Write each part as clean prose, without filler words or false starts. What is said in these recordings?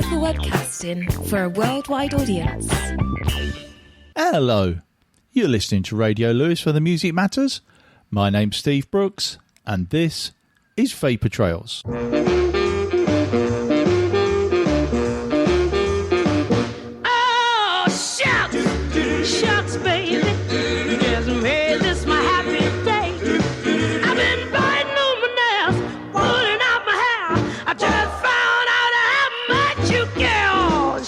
Vapour webcasting for a worldwide audience. Hello, you're listening to Radio Lewis, where the music matters. My name's Steve Brooks, and this is Vapour Trails. Oh, shucks, baby, just made this my happy day. I've been biting on my nails, pulling out my hair. I just found out how much you care. Oh,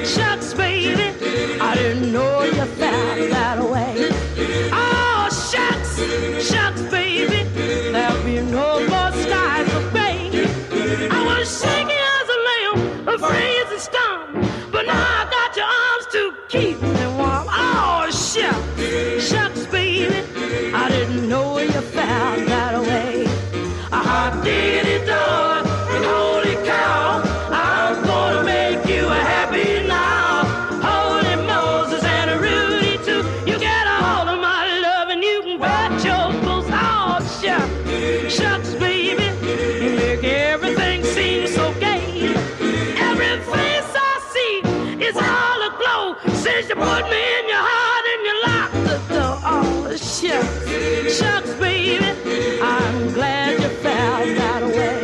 shucks, baby, I didn't know you felt that way. Oh, shucks, baby, there'll be no more skies of gray. I was shaky as a lamb, afraid as a stone, but now I got your arms to keep me warm. Oh, shucks, baby, I didn't know you felt that way. I did it, Lord, and holy cow, I'm gonna make you happy now. Holy Moses and Rudy too, you get a hold of my love and you can bet your clothes. Oh, shucks, baby, you make everything seem so gay. Every face I see is all aglow since you put me in your heart and you locked the door. Oh, shucks, baby, I'm glad you felt that way.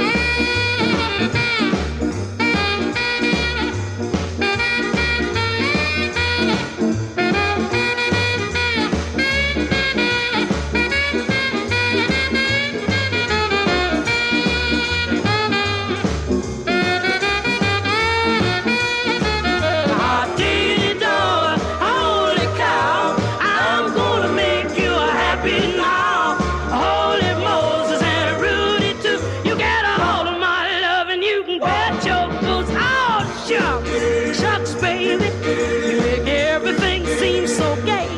Shucks, baby, you make everything seem so gay.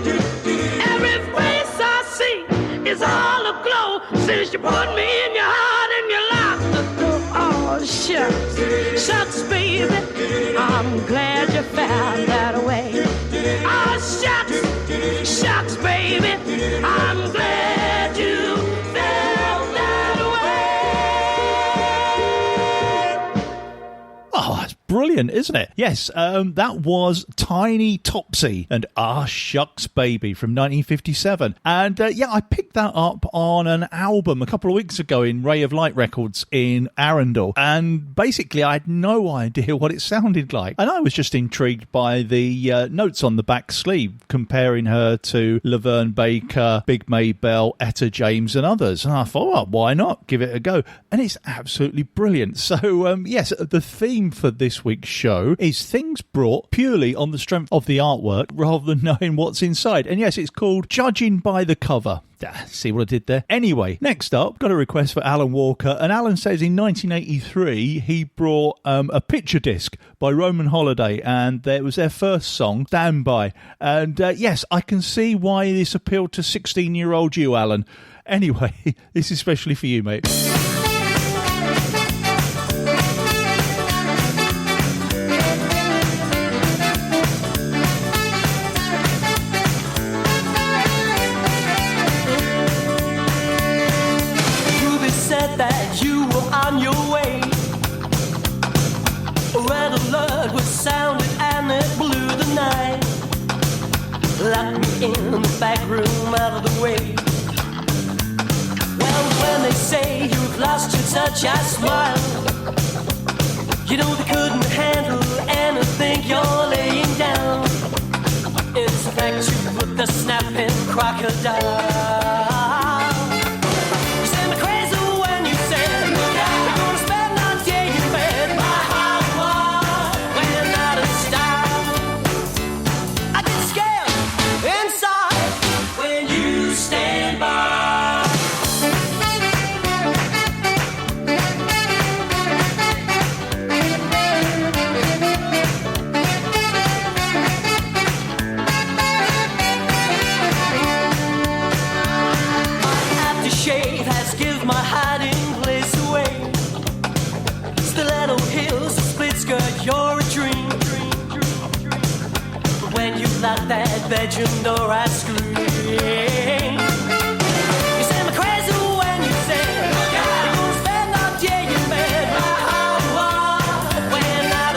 Every face I see is all aglow since you put me in your heart and you locked the door. Oh, shucks, baby, I'm glad you found that way. Oh, shucks, baby, I'm glad you felt that way. Oh, that's brilliant, isn't it? Yes, that was Tiny Topsy and Ah Shucks Baby from 1957. And I picked that up on an album a couple of weeks ago in Ray of Light Records in Arundel. And basically, I had no idea what it sounded like. And I was just intrigued by the notes on the back sleeve, comparing her to Laverne Baker, Big Maybelle, Etta James and others. And I thought, well, why not? Give it a go. And it's absolutely brilliant. So, yes, the theme for this week's show is things brought purely on the strength of the artwork rather than knowing what's inside. And yes, it's called Judging by the Cover. See what I did there? Anyway, next up, got a request for Alan Walker. And Alan says in 1983, he brought a picture disc by Roman Holiday. And it was their first song, Stand By. And yes, I can see why this appealed to 16-year-old you, Alan. Anyway, this is especially for you, mate. On your way, a red alert was sounded and it blew the night. Locked me in the back room, out of the way. Well, when they say you've lost your touch, I smile. You know they couldn't handle anything you're laying down. In fact, you put the snapping crocodile. You're a dream. But when you lock that bedroom door, I scream. You say I'm crazy when you say you're gonna spend all day in bed. My heart when I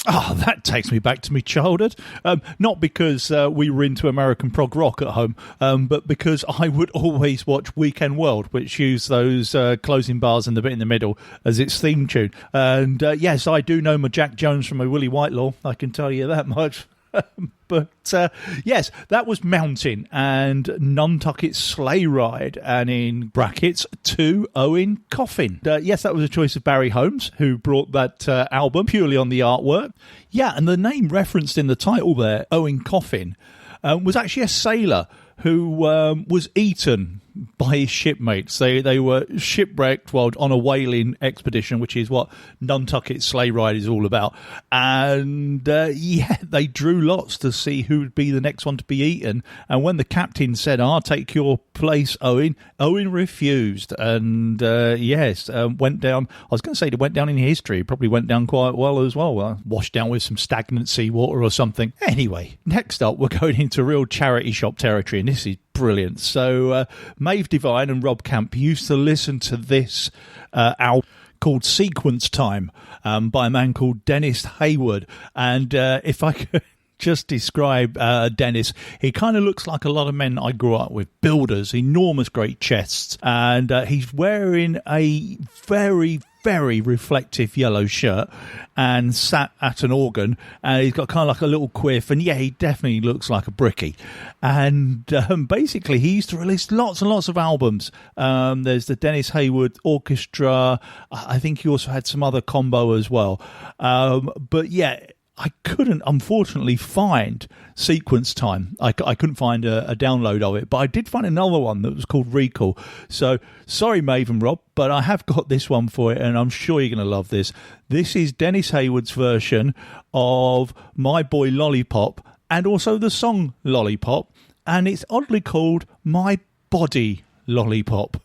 Oh, that takes me back to my childhood. Not because we were into American prog rock at home, but because I would always watch Weekend World, which used those closing bars and the bit in the middle as its theme tune. And yes, I do know my Jack Jones from my Willie Whitelaw, I can tell you that much. But yes, that was Mountain and Nantucket Sleigh Ride, and in brackets, to Owen Coffin. Yes, that was a choice of Barry Holmes, who brought that album purely on the artwork. Yeah, and the name referenced in the title there, Owen Coffin, was actually a sailor who was eaten by his shipmates. They were shipwrecked while on a whaling expedition, which is what Nantucket Sleigh Ride is all about. And yeah, they drew lots to see who would be the next one to be eaten. And when the captain said, "I'll take your place, Owen," Owen refused. And yes, went down. I was going to say it went down in history. It probably went down quite well as well. Washed down with some stagnant seawater or something. Anyway, next up, we're going into real charity shop territory, and this is brilliant. So Maeve Devine and Rob Camp used to listen to this album called Sequence Time by a man called Dennis Hayward. And if I could just describe Dennis, he kind of looks like a lot of men I grew up with. Builders, enormous great chests, and he's wearing a very reflective yellow shirt and sat at an organ, and he's got kind of like a little quiff, and yeah, he definitely looks like a brickie. And basically he used to release lots and lots of albums. There's the Dennis Hayward Orchestra. I think he also had some other combo as well, but yeah, I couldn't, unfortunately, find Sequence Time. I couldn't find a download of it, but I did find another one that was called Recall. So, sorry, Maeve and Rob, but I have got this one for it, and I'm sure you're going to love this. This is Dennis Hayward's version of My Boy Lollipop, and also the song Lollipop, and it's oddly called My Body Lollipop.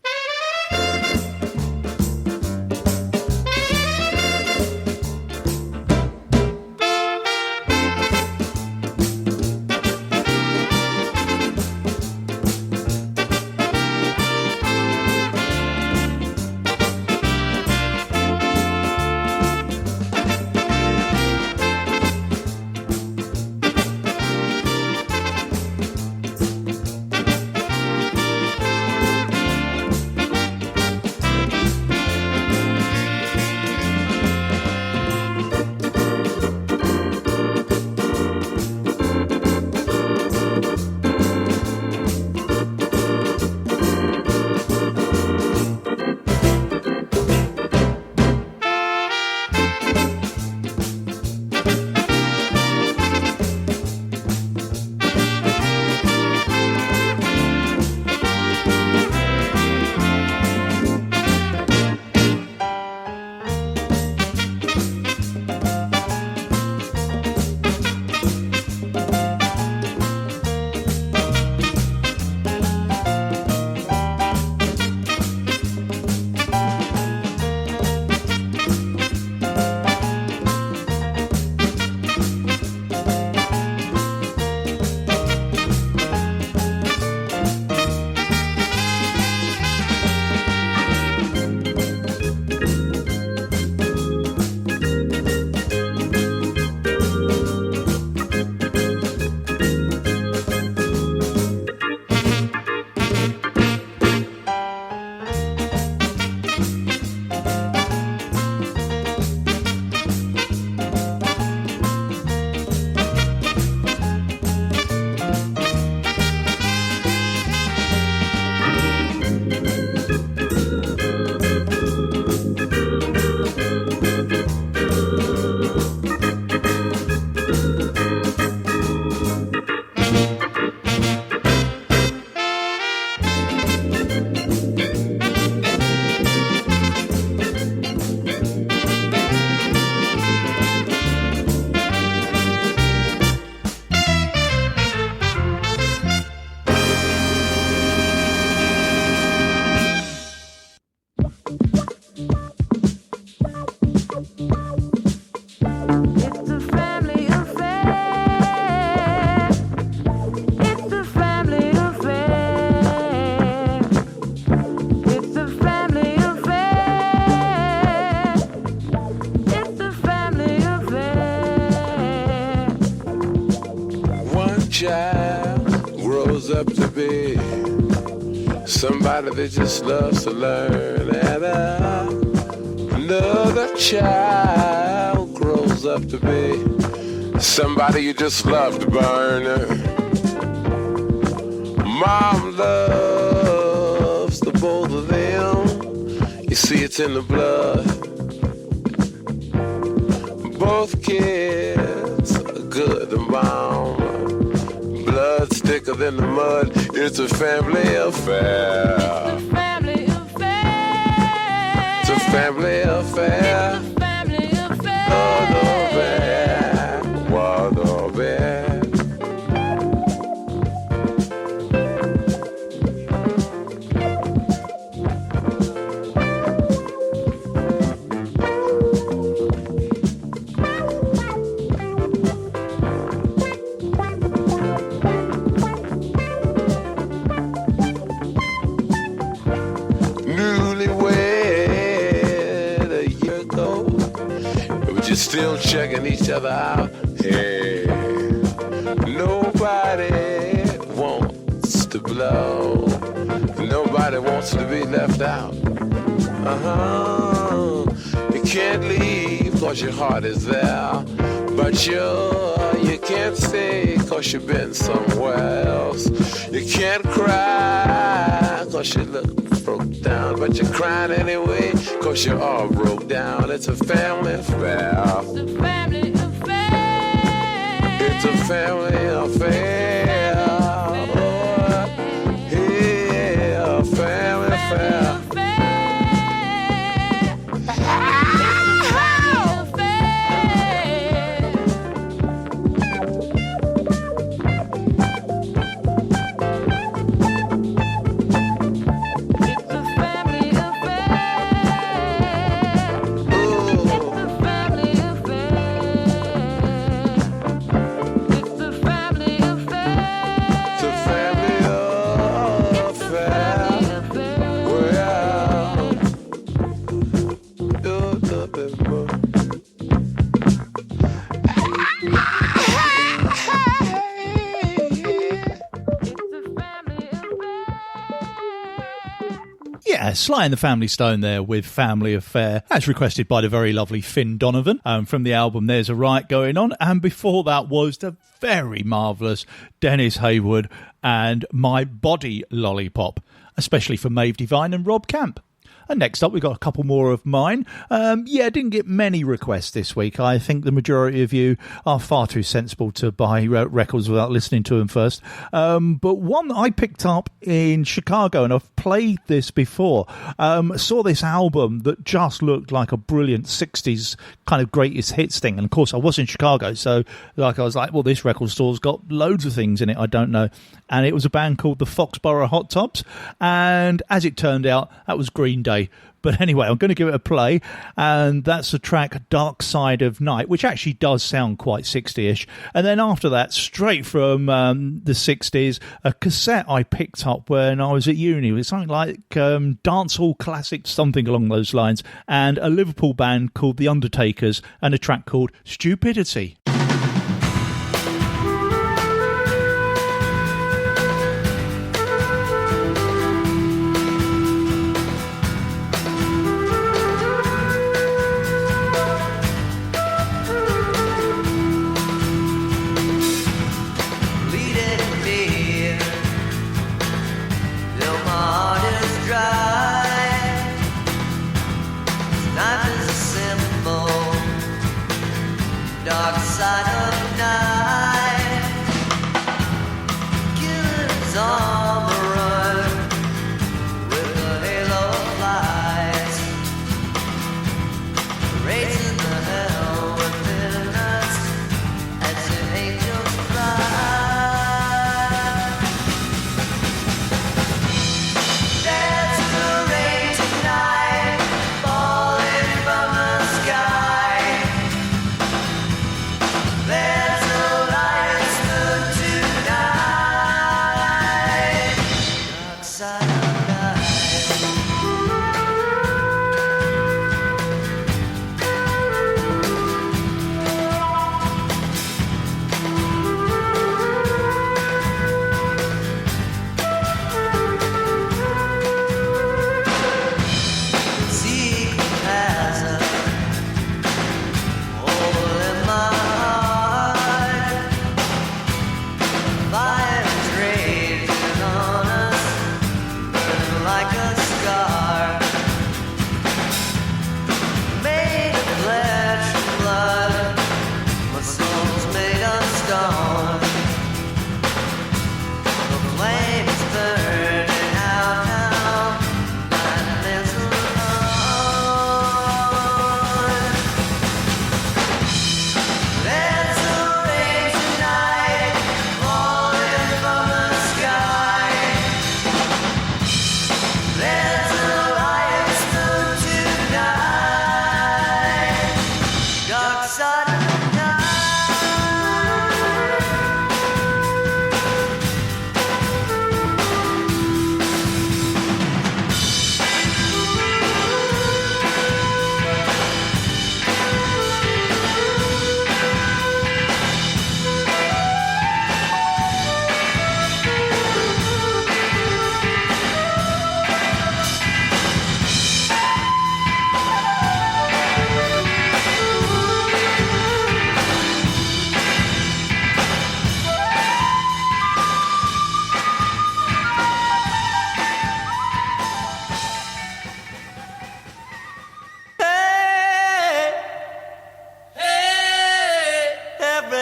child grows up to be somebody that just loves to learn, and another child grows up to be somebody you just love to burn. Mom loves the both of them. You see, it's in the blood. Both kids are good and bomb. Blood's thicker than the mud. It's a family affair. It's a family affair. It's a family affair. It's a family affair. What a bear. What a bear. Still checking each other out. Hey, nobody wants to blow. Nobody wants to be left out. You can't leave cause your heart is there, but you can't stay cause you've been somewhere else. You can't cry cause you look broke down, but you're crying anyway cause you're all broke down. It's a family affair. It's a family affair. It's a family affair. Yeah, a family affair. Sly and the Family Stone there with Family Affair, as requested by the very lovely Finn Donovan from the album There's a Riot Going On. And before that was the very marvellous Dennis Hayward and My Body Lollipop, especially for Maeve Devine and Rob Camp. And next up, we've got a couple more of mine. Didn't get many requests this week. I think the majority of you are far too sensible to buy records without listening to them first. But one that I picked up in Chicago, and I've played this before, saw this album that just looked like a brilliant 60s kind of greatest hits thing. And of course, I was in Chicago, so I was like, well, this record store's got loads of things in it I don't know. And it was a band called the Foxborough Hot Tops. And as it turned out, that was Green Day. But anyway, I'm going to give it a play, and that's the track Dark Side of Night, which actually does sound quite 60-ish. And then after that, straight from the 60s, a cassette I picked up when I was at uni. It was something like dancehall classic, something along those lines, and a Liverpool band called The Undertakers, and a track called Stupidity. There's a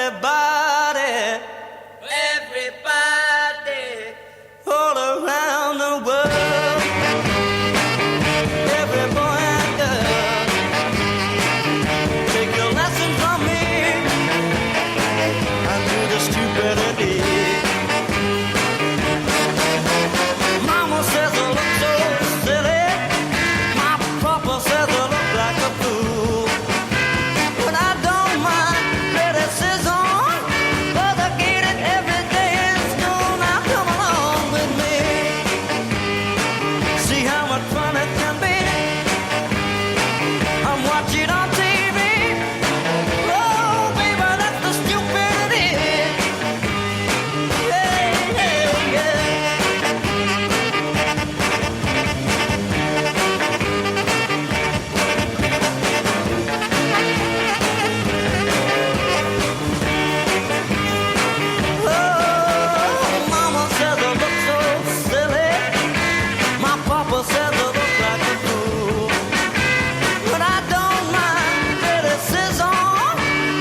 everybody, everybody, all around the world, every boy and girl, take a lesson from me. I do the stupidity. Mama says I look so silly. My papa says I look like a fool. But I don't mind criticism, 'cause I get it every day in school. Now come along with me. See how much fun it can be. I'm watching on TV. Oh, baby, that's the stupidity. Yeah, yeah, yeah. Oh, mama says I look so silly. My papa says I look like a fool. But I don't mind criticism,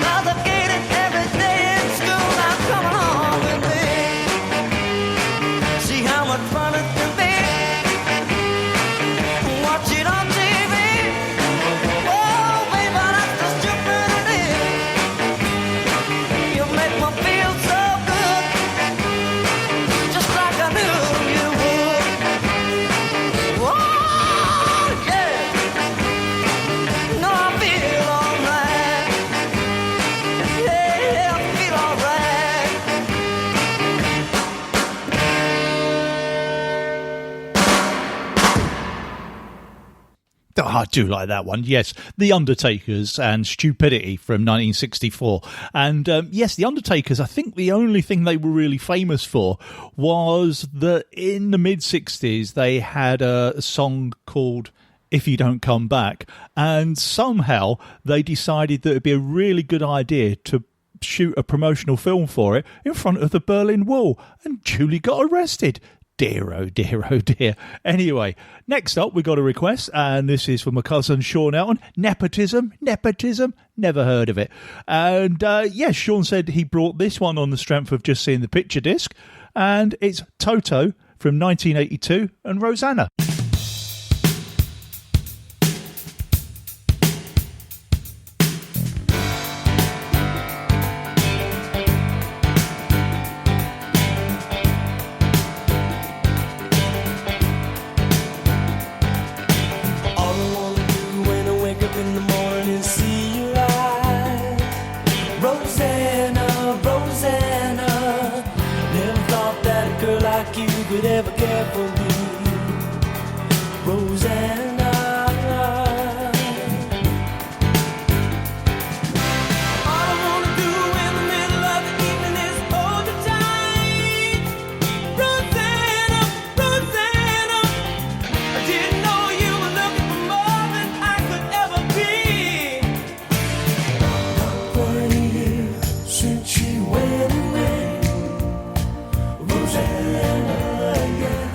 'cause I get it every day in school. Now come along with me. See how much fun it can be. Watch it on TV. Oh, baby, that's the stupidity. You make me feel so good, just like I knew you would. Whoa, yeah. No, I feel alright. Yeah, I feel alright. Oh, I do like that one. Yes, The Undertakers and Stupidity from 1964. And yes, The Undertakers, I think the only thing they were really famous for was that in the mid-60s they had a song called If You Don't Come Back. And somehow they decided that it would be a really good idea to shoot a promotional film for it in front of the Berlin Wall. And Julie got arrested. Dear, oh dear, oh dear. Anyway, next up we got a request, and this is from my cousin Sean Elton. Nepotism, never heard of it. And yes, Sean said he brought this one on the strength of just seeing the picture disc, and it's Toto from 1982 and Rosanna. All I wanna do when I wake up in the morning is see your eyes. Rosanna, Rosanna, never thought that a girl like you could ever care for me. Rosanna. All I wanna do in the middle of the evening is hold you tight. Rosanna, Rosanna, I didn't know you were looking for more than I could ever be. Not for a year since she went away. Rosanna, yeah.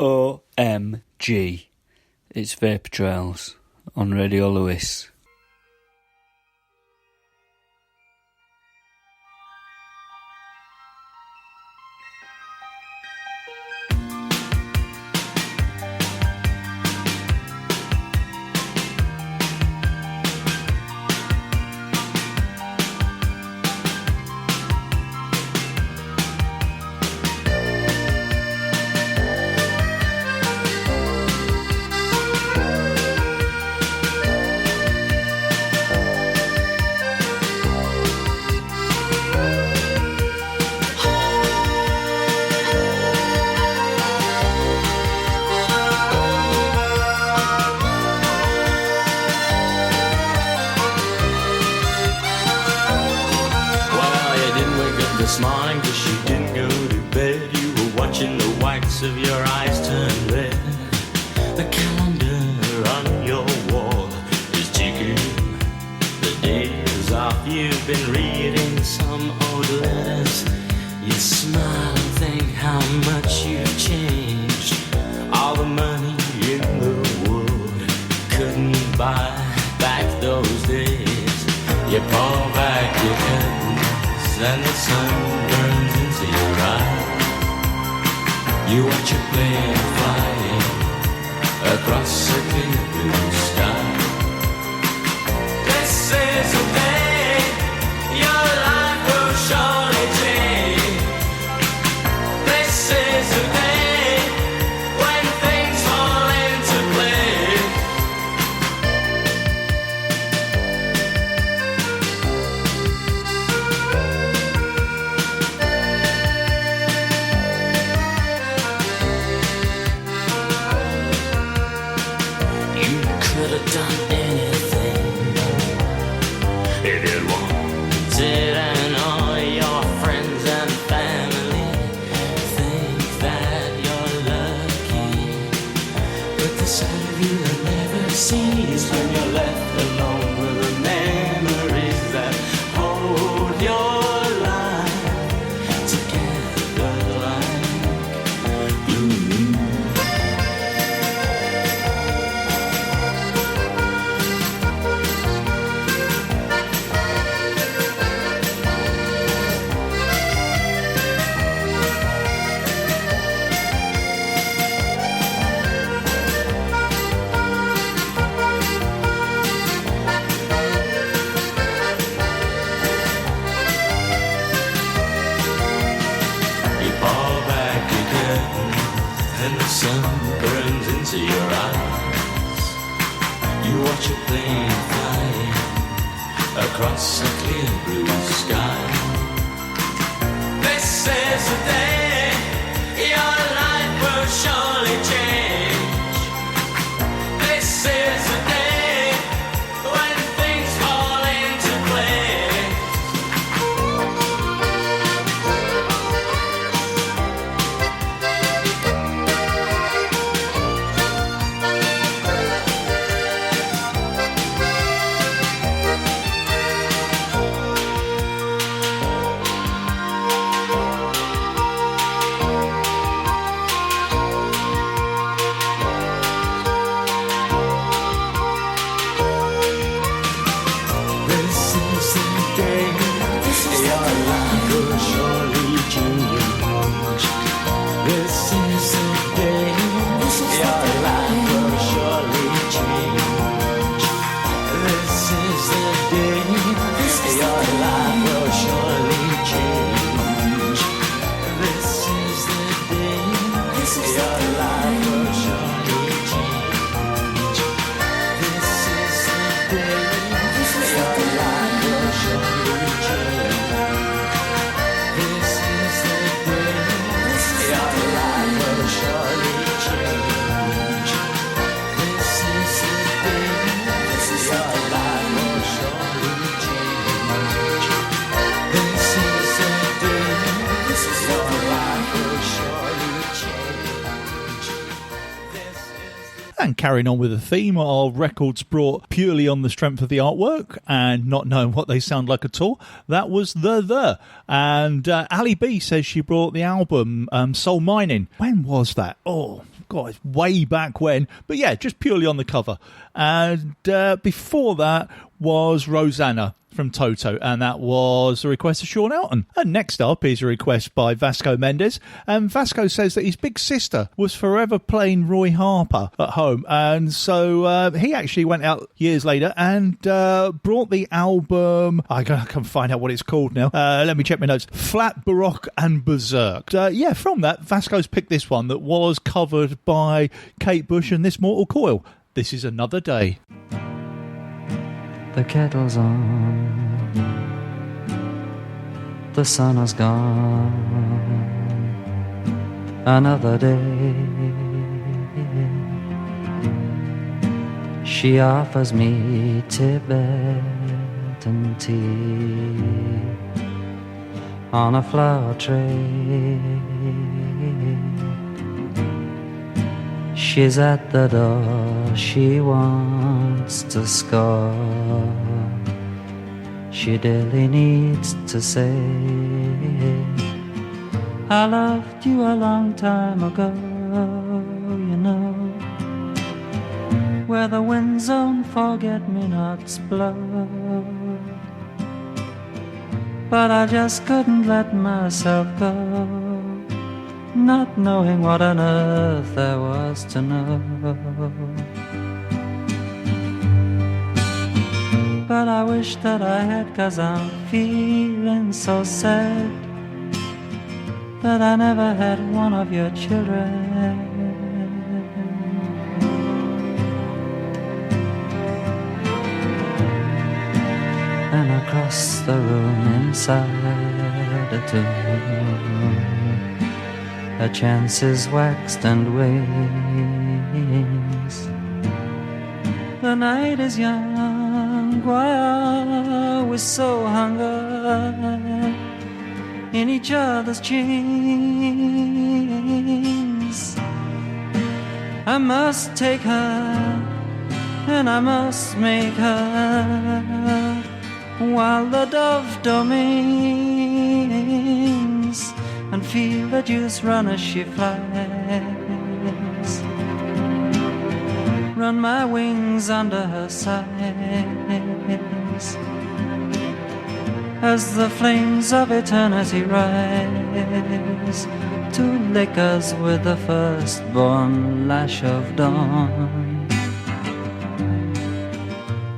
OMG. It's Vapour Trails on Radio Lewis. This morning, 'cause you didn't go to bed. You were watching the whites of your eyes turn red. The calendar on your wall is ticking. The days off, you've been reading some old letters. You smile and think how much you've changed. All the money in the world couldn't buy back those days. You pull back your curtains and the sun burns into your eyes. You watch a plane flying across a clear blue sky. This is the day your life will surely change. This is the day when things fall into place. Could have done anything if you wanted, and all your friends and family think that you're lucky. But the side of you that never sees when you're left alone with the memories that hold your life together like glue. And the sun burns into your eyes. You watch a plane flying across a clear blue sky. This is the day your life will surely change. This is the day when things fall into place. And carrying on with the theme of records brought purely on the strength of the artwork and not knowing what they sound like at all, that was The. And Ali B says she brought the album Soul Mining. When was that? Oh, God, it's way back when. But yeah, just purely on the cover. And before that was Rosanna from Toto, and that was a request of Sean Elton. And next up is a request by Vasco Mendes, and Vasco says that his big sister was forever playing Roy Harper at home, and so he actually went out years later and brought the album, I can find out what it's called now, let me check my notes, Flat, Baroque and Berserk. From that, Vasco's picked this one that was covered by Kate Bush and This Mortal Coil. This is Another Day. The kettle's on, the sun has gone, another day. She offers me Tibetan tea on a flower tray. She's at the door, she wants to score. She daily needs to say, I loved you a long time ago, you know, where the winds on forget-me-nots blow. But I just couldn't let myself go, not knowing what on earth there was to know. But I wish that I had, 'cause I'm feeling so sad that I never had one of your children. And across the room inside a tomb, her chances waxed and wanes. The night is young, why are we so hung up in each other's chains? I must take her, and I must make her, while the dove domains, and feel the juice run as she flies. Run my wings under her sides, as the flames of eternity rise, to lick us with the firstborn lash of dawn.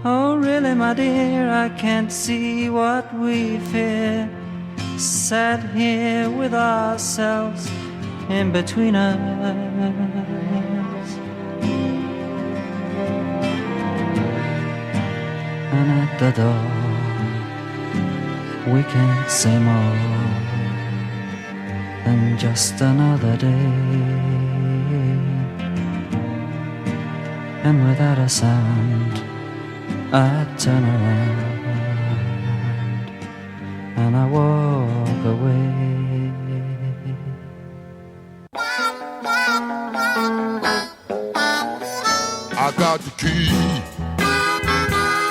Oh really, my dear, I can't see what we fear, sat here with ourselves in between us. And at the door, we can't say more than just another day. And without a sound, I turn around and I walk away. I got the key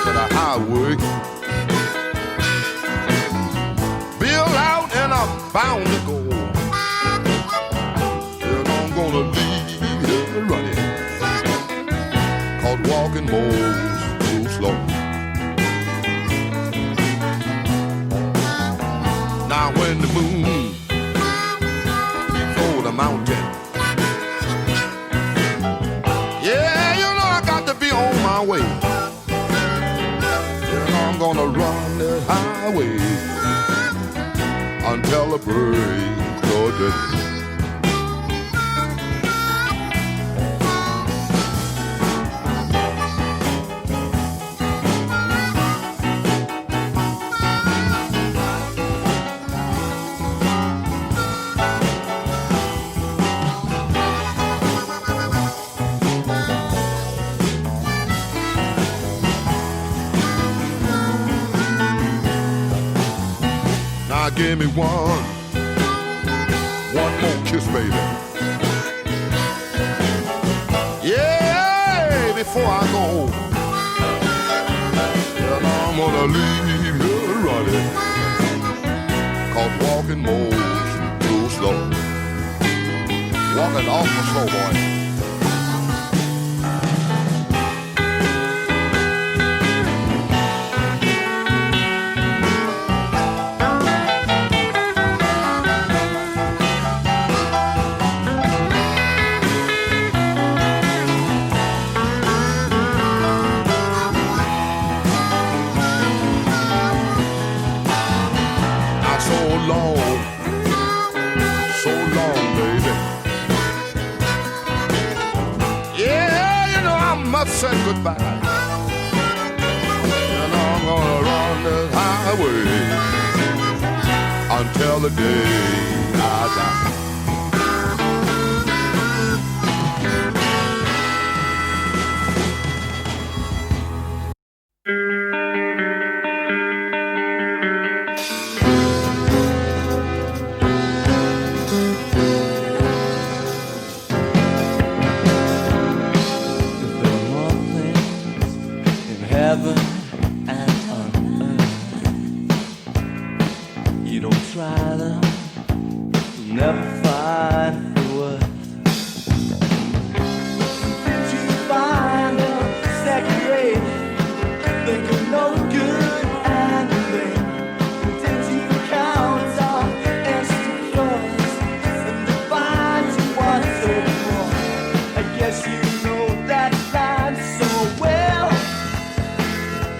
to the highway, bill out and I'm bound to go, and I'm gonna leave here running, 'cause walking moves too slow. Now when the moon peeps over the mountain, yeah, you know I got to be on my way. And I'm gonna run that highway until the break of day. Give me one more kiss, baby. Yeah, before I go, and I'm gonna leave you running, 'cause walking moves too slow. Walking awful slow, boy. goodbye. And I'm gonna run this highway until the day I die. Heaven and on earth, you don't try them, you'll never find the worth. Did you find them second rate? Think of no good and thing. Did you count on instant flows and divine to wanted more? I guess you know that line so well.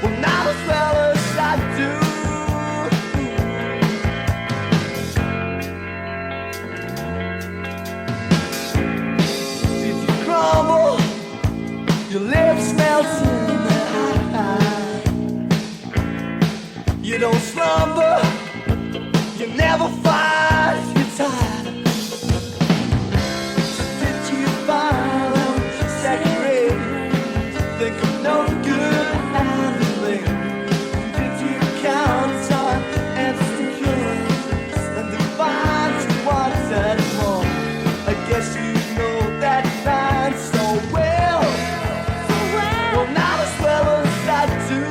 Well, not as well as I do. Did you crumble? Your lips melting. You don't slumber. You never fight. You're tired. Did you find them second rate? Think of no good and did you count on instant cures and divine to wanted more? I guess you know that line so well. Well, not as well as I do.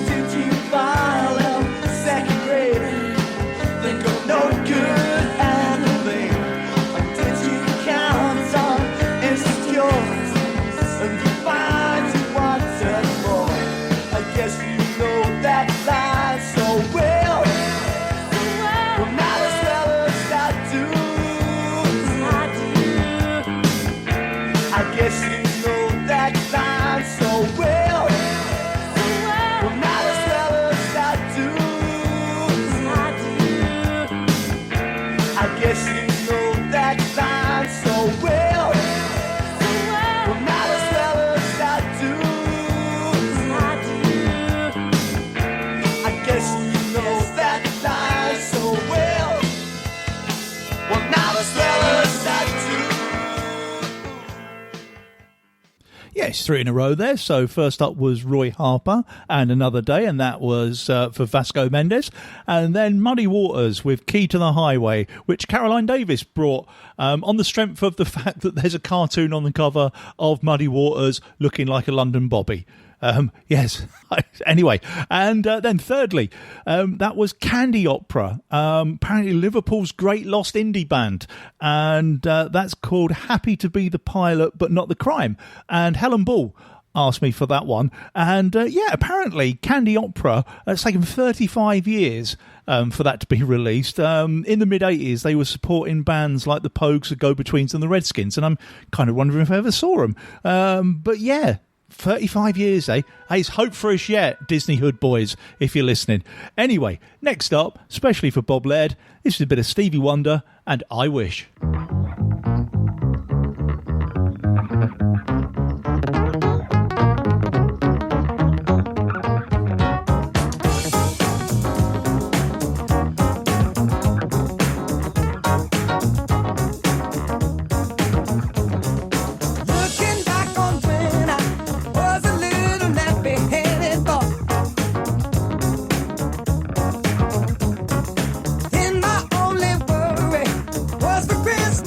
Did you file them second grade? Think of no good and a thing. Or did you count on insecures and divine to wanted more? I guess you know that line so well. Well, not as well as I do. I guess you know that line so well. Well, not as well as I do. I guess you know that line so well. Well, not as well as I do. I guess you know that line so well. Well, not as well as I do. Yes, 3 in a row there. So first up was Roy Harper and Another Day, and that was for Vasco Mendes. And then Muddy Waters with Key to the Highway, which Caroline Davis brought on the strength of the fact that there's a cartoon on the cover of Muddy Waters looking like a London Bobby. Yes. Anyway, and then thirdly, that was Candy Opera, apparently Liverpool's great lost indie band, and that's called Happy to Be the Pilot But Not the Crime. And Helen Ball asked me for that one, and yeah, apparently Candy Opera, it's taken 35 years for that to be released. In the mid-80s, they were supporting bands like the Pogues, the Go-Betweens and the Redskins, and I'm kind of wondering if I ever saw them. But yeah, 35 years, eh? Hey, it's hope for us yet, Disney Hood boys, if you're listening. Anyway, next up, especially for Bob Laird, this is a bit of Stevie Wonder and I Wish. In my only worry was for Christmas.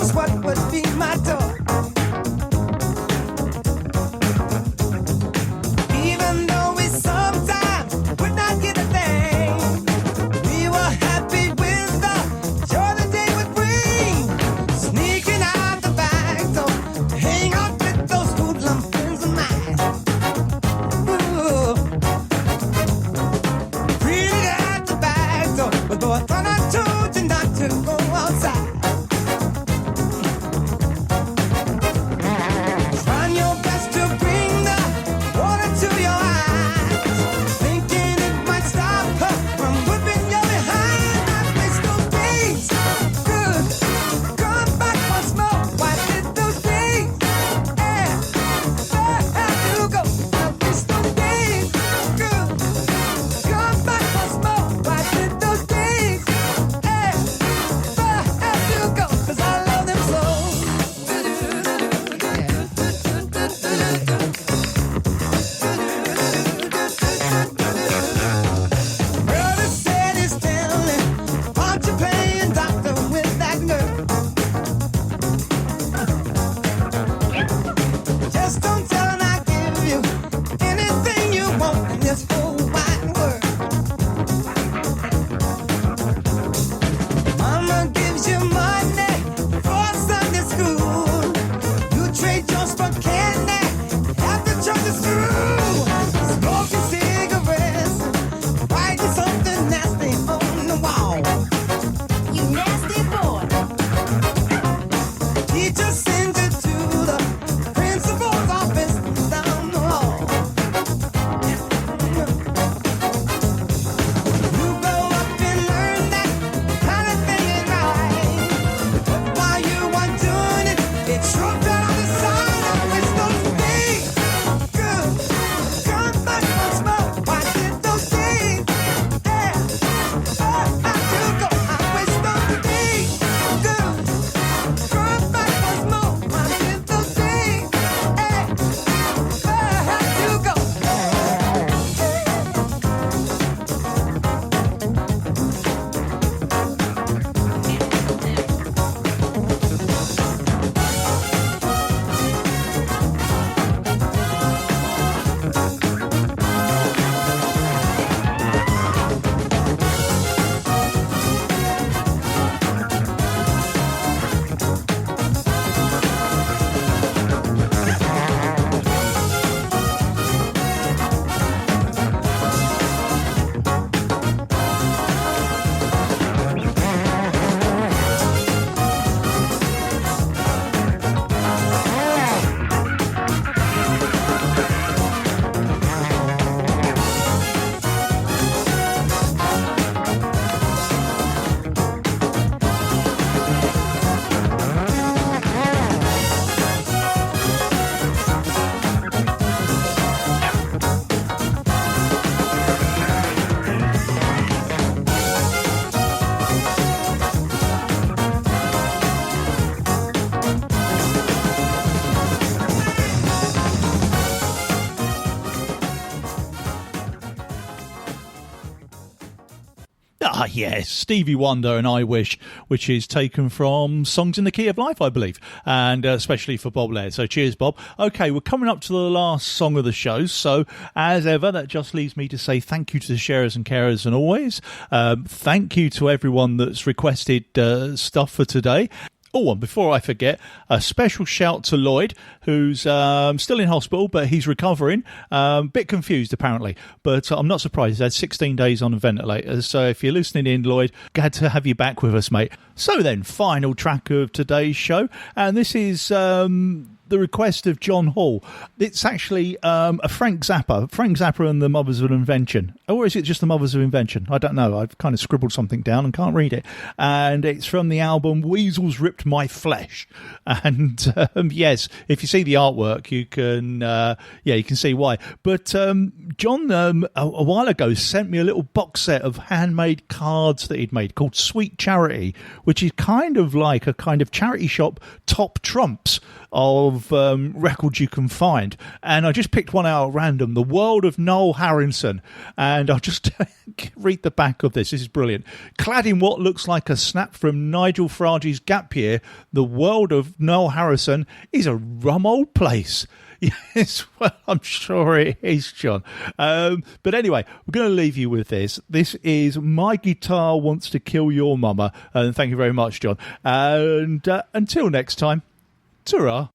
Ah, yes, Stevie Wonder and I Wish, which is taken from Songs in the Key of Life, I believe, and especially for Bob Laird. So cheers, Bob. Okay, we're coming up to the last song of the show, so as ever, that just leaves me to say thank you to the sharers and carers, and always thank you to everyone that's requested stuff for today. Oh, and before I forget, a special shout to Lloyd, who's still in hospital, but he's recovering. Bit confused, apparently, but I'm not surprised. He's had 16 days on a ventilator. So if you're listening in, Lloyd, glad to have you back with us, mate. So then, final track of today's show, and this is the request of John Hall. It's actually a Frank Zappa and the Mothers of Invention. Or is it just the Mothers of Invention? I don't know. I've kind of scribbled something down and can't read it. And it's from the album Weasels Ripped My Flesh. And yes, if you see the artwork, you can see why. But John, a while ago, sent me a little box set of handmade cards that he'd made called Sweet Charity, which is kind of like a kind of charity shop top trumps of records you can find. And I just picked one out at random, The World of Noel Harrison. And I'll just read the back of this. This is brilliant. Clad in what looks like a snap from Nigel Farage's Gap Year, the world of Noel Harrison is a rum old place. Yes, well, I'm sure it is, John. But anyway, we're going to leave you with this. This is My Guitar Wants to Kill Your Mama. And thank you very much, John. And until next time, ta-ra.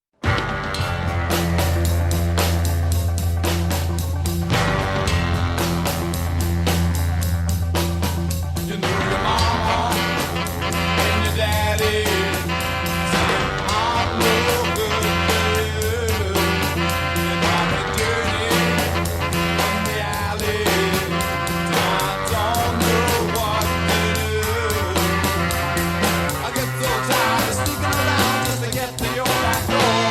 I get so tired of sneaking around just to get to your back door.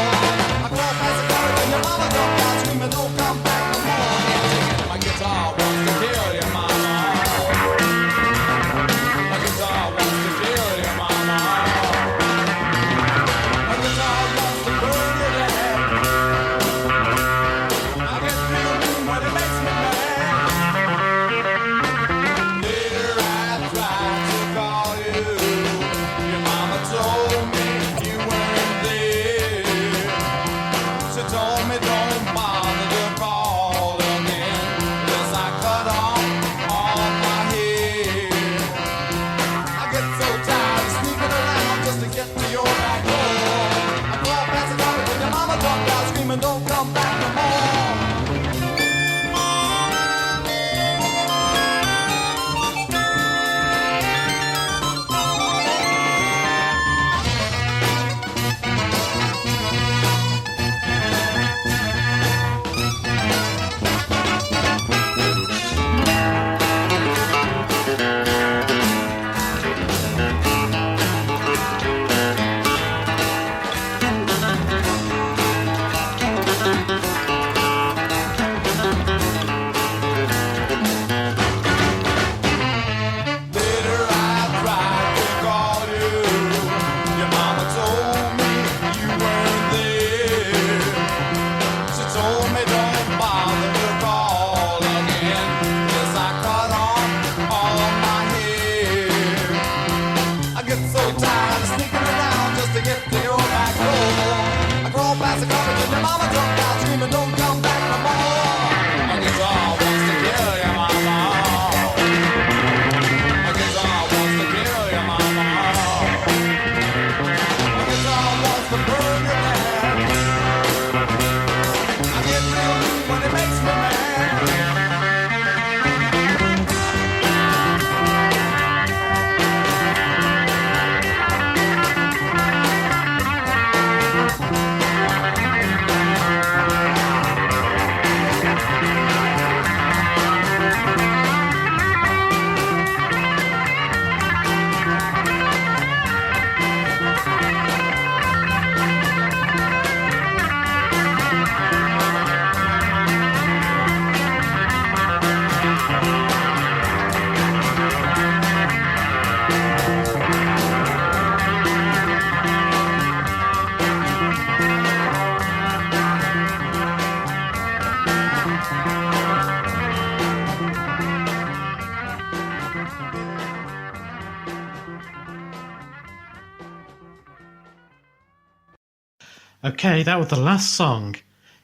Okay, that was the last song.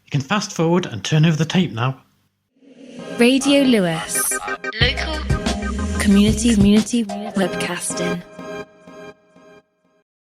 You can fast forward and turn over the tape now. Radio Lewis. Local community webcasting.